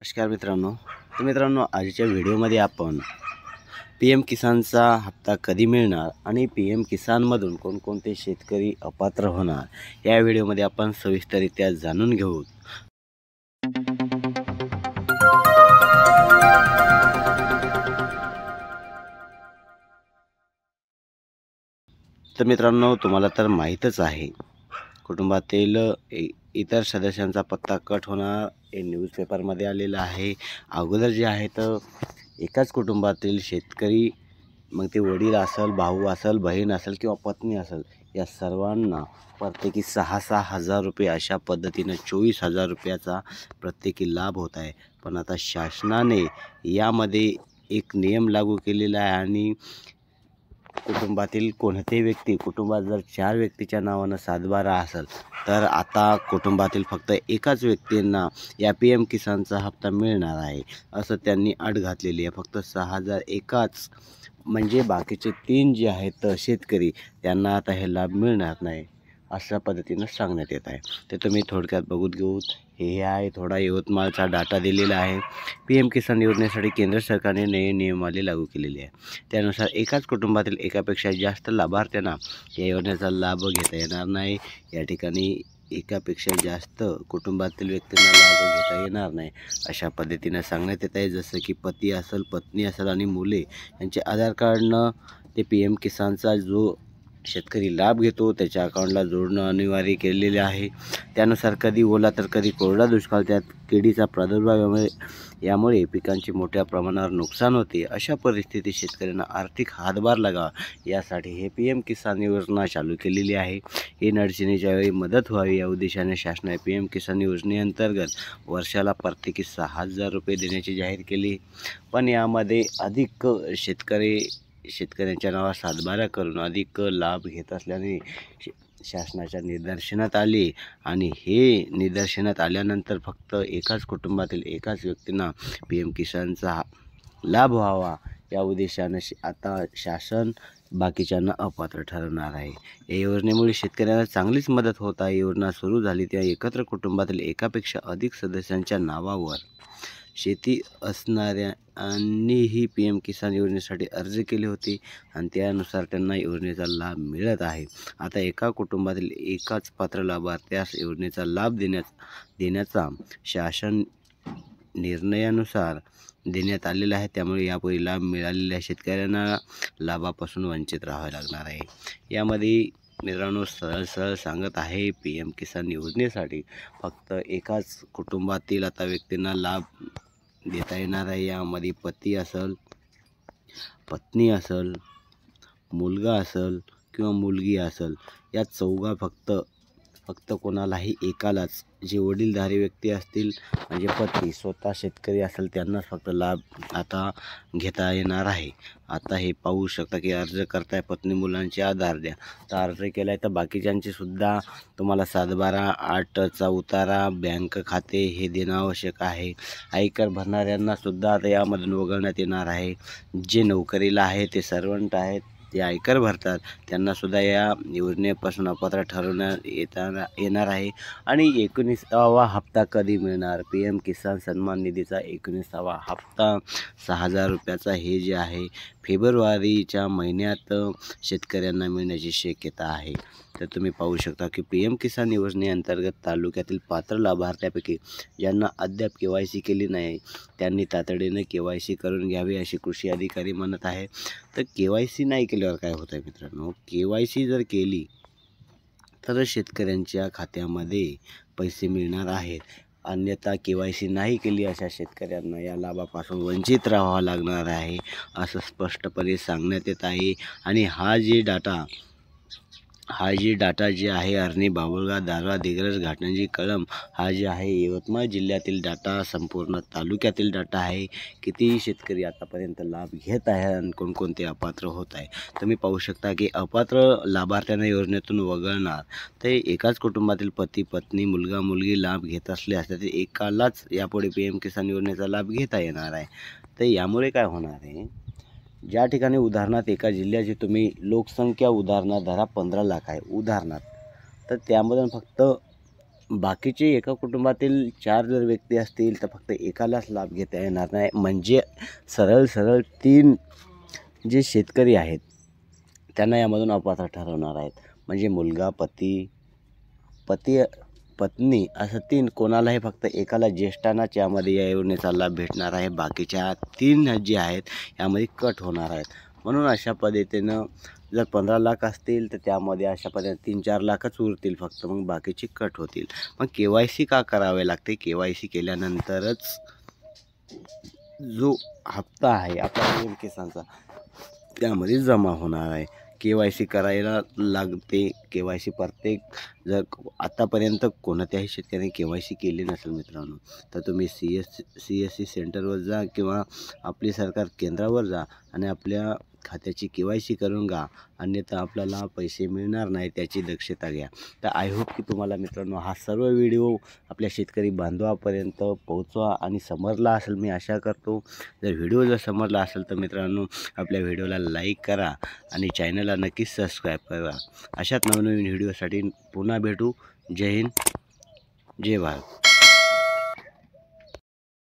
नमस्कार मित्रांनो. आजच्या व्हिडिओमध्ये आपण PM किसानचा हप्ता कधी मिळणार आणि PM किसानमधून कोणकोणते शेतकरी अपात्र होणार या व्हिडिओमध्ये आपण सविस्तररित्या जाणून घेऊ. तर मित्रांनो, तुम्हाला तर माहीतच आहे, कुटुंबातील इतर सदस्यांचा पत्ता कट होणार हे न्यूजपेपरमध्ये आलेलं आहे. अगोदर जे आहे तर एकाच कुटुंबातील शेतकरी, मग ते वडील असेल, भाऊ असेल, बहीण असेल किंवा पत्नी असेल, या सर्वांना प्रत्येकी 6,000 हजार रुपये अशा पद्धतीनं 24,000 रुपयाचा प्रत्येकी लाभ होत आहे. पण आता शासनाने यामध्ये एक नियम लागू केलेला आहे आणि कुटुंबातील कोणतेही व्यक्ती, कुटुंबात जर 4 व्यक्तीच्या नावानं 7/12 असेल तर आता कुटुंबातील फक्त एकाच व्यक्तींना या PM किसानचा हप्ता मिळणार आहे, असं त्यांनी अट घातलेली आहे. फक्त 6,000 एकाच, म्हणजे बाकीचे 3 जे आहेत शेतकरी, त्यांना आता हे लाभ मिळणार नाही अशा पद्धतीनं सांगण्यात येत आहे. ते तुम्ही थोडक्यात बघून घेऊ. हे आहे थोडा यवतमाळचा डाटा दिलेला आहे. PM किसान योजनेसाठी केंद्र सरकारने नवे नियमावली लागू केलेली आहे. त्यानुसार एकाच कुटुंबातील एकापेक्षा जास्त लाभार्थ्यांना या योजनेचा लाभ घेता येणार नाही. या ठिकाणी एकापेक्षा जास्त कुटुंबातील व्यक्तींना लाभ घेता येणार नाही अशा पद्धतीनं सांगण्यात येत आहे. जसं की पती असेल, पत्नी असेल आणि मुले यांचे आधार कार्डनं ते PM किसानचा जो शेतकरी लाभ घेतो त्याच्या अकाउंटला जोडणं अनिवार्य केलेले आहे. त्यानुसार कधी ओला तर कधी कोरडा दुष्काळ, त्यात किडीचा प्रादुर्भाव यामुळे पिकांचे मोठ्या प्रमाणावर नुकसान होते. अशा परिस्थितीत शेतकऱ्यांना आर्थिक हातभार लागावा यासाठी हे PM किसान योजना चालू केलेली आहे. ही अडचणीच्या वेळी मदत व्हावी या उद्देशाने शासनाने PM किसान योजनेअंतर्गत वर्षाला प्रत्येकी 6,000 रुपये देण्याची जाहीर केली. पण यामध्ये अधिक शेतकऱ्यांच्या नावावर 7/12 करून अधिक लाभ घेत असल्याने शासनाच्या निदर्शनात आले आणि हे निदर्शनात आल्यानंतर फक्त एकाच कुटुंबातील एकाच व्यक्तींना PM किसानचा लाभ व्हावा या उद्देशाने आता शासन बाकीच्यांना अपात्र ठरवणार आहे. या योजनेमुळे शेतकऱ्यांना चांगलीच मदत होत आहे. योजना सुरू झाली तेव्हा एकत्र कुटुंबातील एकापेक्षा अधिक सदस्यांच्या नावावर शेती असणाऱ्यांनीही PM किसान योजनेसाठी अर्ज केले होते आणि त्यानुसार त्यांना योजनेचा लाभ मिळत आहे. आता एका कुटुंबातील एकाच पात्र लाभार्थ्यास योजनेचा लाभ देण्याचा शासन निर्णयानुसार देण्यात आलेला आहे. त्यामुळे यापूर्वी लाभ मिळालेल्या शेतकऱ्यांना लाभापासून वंचित राहावे लागणार आहे. यामध्ये मित्रांनो, सरळ सांगत आहे, PM किसान योजनेसाठी फक्त एकाच कुटुंबातील आता व्यक्तींना लाभ देता येणार आहे. यामध्ये पती असेल, पत्नी असेल, मुलगा असेल किंवा मुलगी असेल, या चौघा फक्त कोणालाही एकालाच, जे वडीलधारी व्यक्ती असतील म्हणजे पती स्वतः शेतकरी असेल त्यांनाच फक्त लाभ आता घेता येणार आहे. आता हे पाहू शकता की अर्ज करताय, पत्नी मुलांचे आधार द्या, तर अर्ज केला आहे तर बाकीच्यांचे सुद्धा तुम्हाला 7/12, 8चा उतारा, बँक खाते हे देणं आवश्यक आहे. आयकर भरणाऱ्यांना सुद्धा आता यामधून वगळण्यात येणार आहे. जे नोकरीला आहे, ते सर्वंट आहेत, ते आयकर भरतात, त्यांनासुद्धा या योजनेपासून अपात्र ठरवण्यात येणार आहे. आणि 19वा हप्ता कधी मिळणार? PM किसान सन्मान निधीचा 19वा हप्ता 6,000 रुपयाचा हे जे आहे फेब्रुवारीच्या महिन्यात शेतकऱ्यांना मिळण्याची शक्यता आहे. तर तुम्ही पाहू शकता की PM किसान योजनेअंतर्गत तालुक्यातील पात्र लाभार्थ्यापैकी ज्यांना अद्याप KYC केली नाही त्यांनी तातडीने KYC करून घ्यावी अशी कृषी अधिकारी म्हणत आहे. तर KYC नाही केल्यावर काय होत आहे मित्रांनो? KYC जर केली तर शेतकऱ्यांच्या खात्यामध्ये पैसे मिळणार आहेत. अन्यथा KYC नाही केली अशा शेतकऱ्यांना या लाभापासून वंचित राहावं लागणार आहे असं स्पष्टपणे सांगण्यात येत आहे. आणि हा जे डाटा जे आहे अरणी, बाभुळगाव, दारव्हा, दिग्रस, घाटंजी, कळंब हा जे आहे यवतमाळ जिल्ह्यातील डाटा, संपूर्ण तालुक्यातील डाटा आहे. किती शेतकरी आतापर्यंत लाभ घेत आहे आणि कोणकोणते अपात्र होत आहे. तुम्ही पाहू शकता की अपात्र लाभार्थ्यांना योजनेतून वगळणार तर एकाच कुटुंबातील पती, पत्नी, मुलगा, मुलगी लाभ घेत असल्यास तर एकालाच यापुढे PM किसान योजनेचा लाभ घेता येणार आहे. तर यामुळे काय होणार आहे, ज्या ठिकाणी उदाहरणार्थ एका जिल्ह्याची तुम्ही लोकसंख्या उदाहरणार्थ धरा 15 लाख आहे उदाहरणार्थ, तर त्यामधून फक्त बाकीचे एका कुटुंबातील 4 जर व्यक्ती असतील तर फक्त एकालाच लाभ घेता येणार नाही. म्हणजे सरळ 3 जे शेतकरी आहेत त्यांना यामधून अपात्र ठरवणार आहेत. म्हणजे मुलगा, पती पत्नी असं 3 कोणालाही फक्त एकाला ज्येष्ठांनाच यामध्ये या योजनेचा लाभ भेटणार आहे. बाकीच्या 3 जे आहेत यामध्ये कट होणार आहेत. म्हणून अशा पद्धतीनं जर 15 लाख असतील तर त्यामध्ये अशा पद्धतीने 3-4 लाखच उरतील फक्त, मग बाकीचे कट होतील. मग KYC का करावे लागते? KYC केल्यानंतरच जो हप्ता आहे आपला PM किसानचा त्यामध्ये जमा होणार आहे. KYC करायला लागते. KYC प्रत्येक जर आतापर्यंत कोणत्याही शेतकऱ्याने KYC केली नसेल मित्रांनो, तर तुम्ही CSC सेंटरवर जा किंवा आपली सरकार केंद्रावर जा आणि आपल्या खात्याची KYC करून घ्या, अन्यथा आपल्याला पैसे मिळणार नाही, त्याची दक्षता घ्या. तर आय होप की तुम्हाला मित्रांनो हा सर्व व्हिडिओ आपल्या शेतकरी बांधवापर्यंत पोहोचवा आणि समजला असेल मी आशा करतो. जर व्हिडिओ समजला असेल तर मित्रांनो आपल्या व्हिडिओला लाईक करा आणि चॅनलला नक्कीच सबस्क्राईब करा. अशाच नवनवीन व्हिडिओसाठी पुन्हा भेटू. जय हिंद, जय भारत.